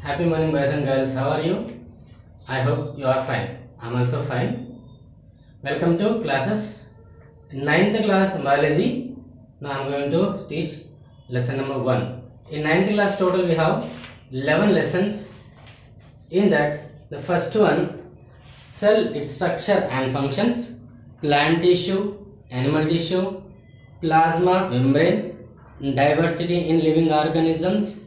Happy morning, boys and girls. How are you? I hope you are fine. I'm also fine. Welcome to classes 9th class biology. Now I'm going to teach lesson number 1. In 9th class total we have 11 lessons. In that the first one, cell, its structure and functions, plant tissue, animal tissue, plasma membrane, diversity in living organisms,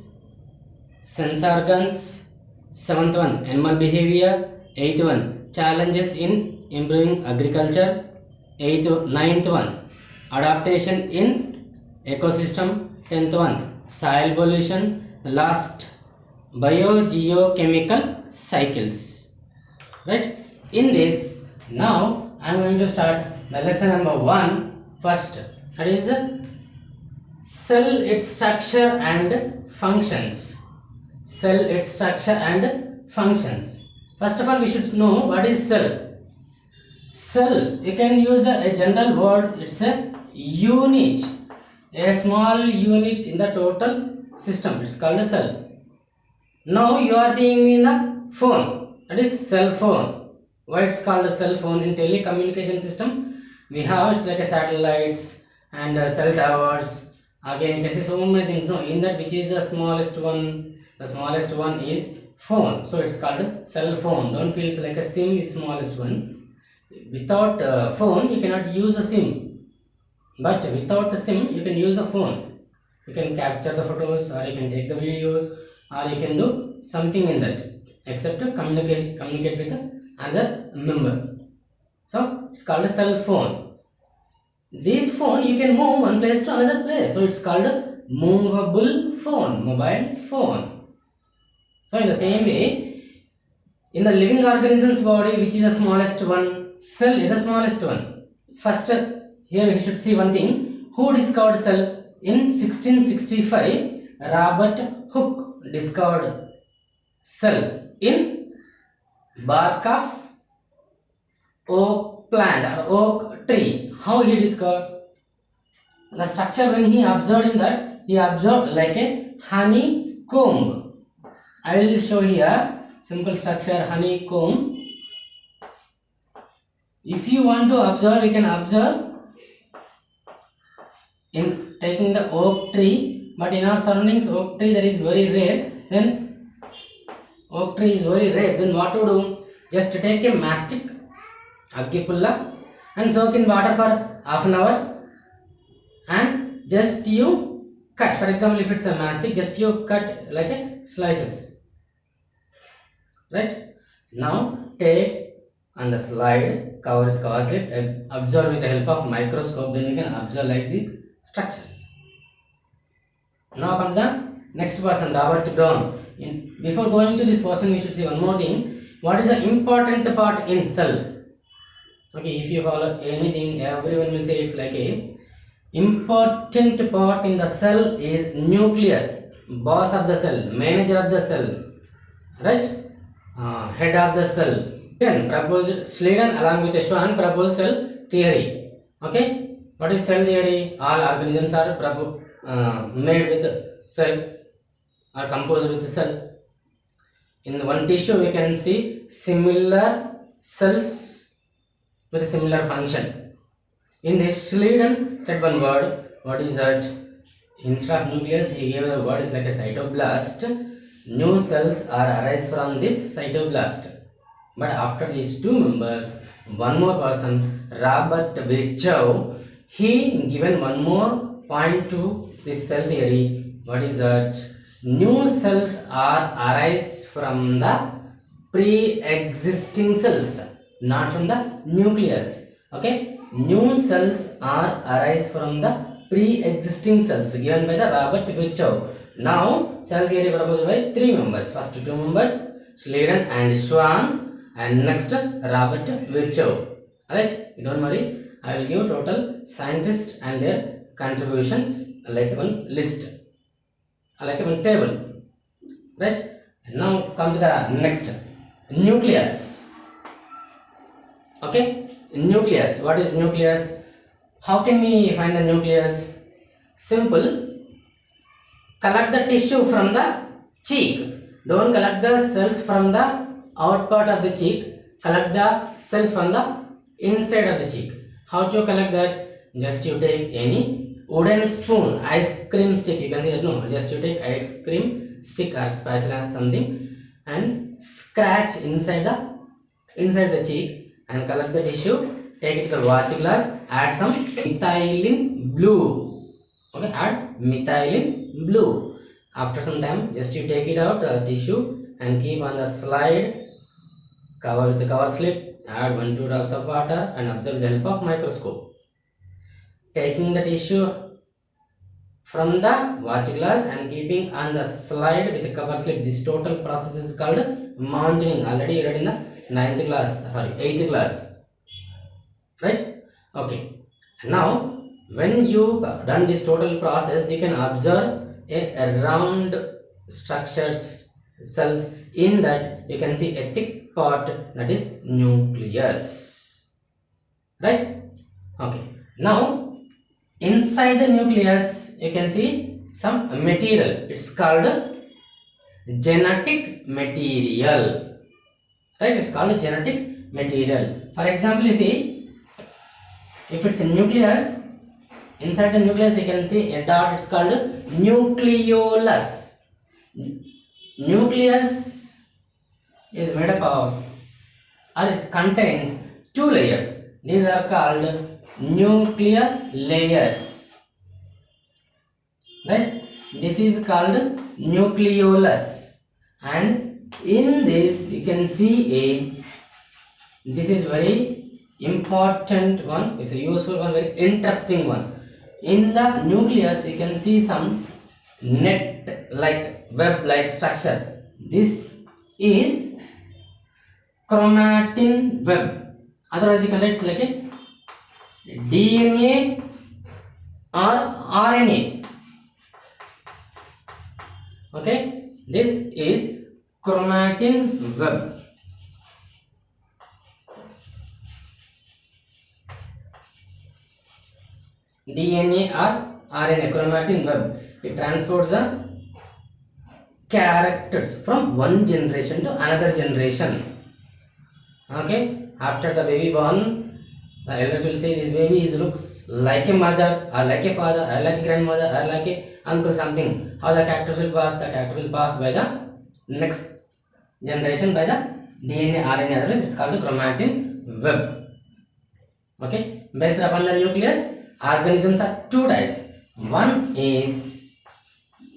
sense organs. 7th one, animal behavior. 8th one, challenges in improving agriculture. 9th one, adaptation in ecosystem. 10th one, soil pollution. Last, biogeochemical cycles. Right? In this, now I am going to start the lesson number 1 first. That is cell, its structure and functions. Cell, its structure and functions. First of all, we should know what is cell. Cell, you can use a general word. It's a unit, a small unit in the total system. It's called a cell. Now you are seeing me in the phone. That is cell phone. Why it's called a cell phone? In telecommunication system, we have, it's like a satellites and cell towers. Again, you can see so many things. No, in that, which is the smallest one? The smallest one is phone, so it's called cell phone. Don't feel it's like a SIM is smallest one. Without phone you cannot use a SIM, but without a SIM you can use a phone. You can capture the photos, or you can take the videos, or you can do something in that, except to communicate with another member. So it's called a cell phone. This phone you can move one place to another place, so it's called a movable phone, mobile phone. So in the same way, in the living organism's body, which is the smallest one? Cell is the smallest one. First, here we should see one thing. Who discovered cell? In 1665, Robert Hooke discovered cell in bark of oak plant or oak tree. How he discovered? The structure, when he observed in that, he observed like a honeycomb. I will show here simple structure, honeycomb. If you want to observe, you can observe in taking the oak tree, but in our surroundings oak tree that is very rare. Then oak tree is very rare. Then what to do? Just take a mastic, aggipulla, and soak in water for half an hour, and just you cut. For example, if it's a mastic, just you cut like a slices. Right? Now take on the slide, cover with cover slip, observe with the help of microscope. Then you can observe like the structures. Now come to the next person, Robert Brown. Before going to this person, we should see one more thing. What is the important part in cell? Okay, if you follow anything, everyone will say it's like a important part in the cell is nucleus, boss of the cell, manager of the cell, right? Head of the cell. Then proposed Sladen along with Schwann proposed cell theory. Okay, what is cell theory? All organisms are made with cell, or composed with cell. In one tissue we can see similar cells with a similar function. In this, Sladen said one word. What is that? Instead of nucleus, he gave the word is like a cytoblast. New cells are arise from this cytoblast. But after these two members, one more person, Robert Virchow, he given one more point to this cell theory. What is that? New cells are arise from the pre-existing cells, not from the nucleus. Okay, new cells are arise from the pre-existing cells given by the Robert Virchow. Now cell theory proposed by 3 members. First 2 members, Sladen and Schwann, and next Robert Virchow. Alright, don't worry, I will give total scientists and their contributions like one list, like one table. Right? Now come to the next, nucleus. Okay, nucleus. What is nucleus? How can we find the nucleus? Simple. Collect the tissue from the cheek. Don't collect the cells from the out part of the cheek. Collect the cells from the inside of the cheek. How to collect that? Just you take any wooden spoon, ice cream stick. You can see that no. Just you take ice cream stick or spatula something and scratch inside the cheek and collect the tissue. Take it to the watch glass. Add some methylene blue. Okay, add methylene blue. After some time, just you take it out tissue and keep on the slide. Cover with the cover slip. Add 1-2 drops of water and observe the help of microscope. Taking the tissue from the watch glass and keeping on the slide with the cover slip. This total process is called mounting. Already read in the 8th class. Right? Okay. Now, when you done this total process, you can observe a round structures cells. In that you can see a thick part, that is nucleus. Right? Okay. Now, inside the nucleus you can see some material. It's called genetic material. Right? It's called genetic material. For example, you see, if it's a nucleus, inside the nucleus you can see a dot. It's called nucleolus. Nucleus is made up of, or it contains 2 layers. These are called nuclear layers. Right? This is called nucleolus, and in this you can see this is very important one. It's a useful one, very interesting one. In the nucleus you can see some net like web like structure. This is chromatin web. Otherwise you can write it's like a DNA or RNA. Okay, this is chromatin web. DNA or RNA, chromatin web. It transports the characters from one generation to another generation. Okay, after the baby born, the elders will say this baby looks like a mother or like a father or like a grandmother or like a uncle something. How the characters will pass? The character will pass by the next generation by the DNA RNA. Otherwise it's called the chromatin web. Okay, based upon the nucleus, organisms are 2 types. One is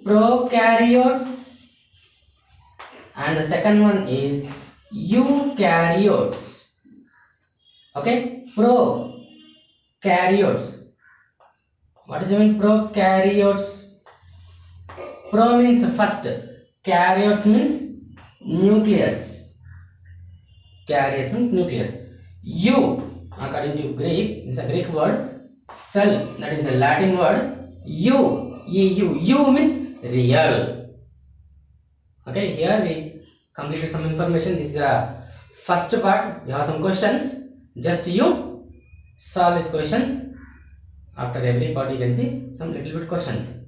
prokaryotes and the second one is eukaryotes. Okay, prokaryotes. What does it mean, prokaryotes? Pro means first, karyotes means nucleus. Karyos means nucleus. Eu, according to Greek, is a Greek word. Cell, that is the Latin word. Eu means real. Okay, here we completed some information. This is the first part. We have some questions. Just you solve these questions. After every part you can see some little bit questions.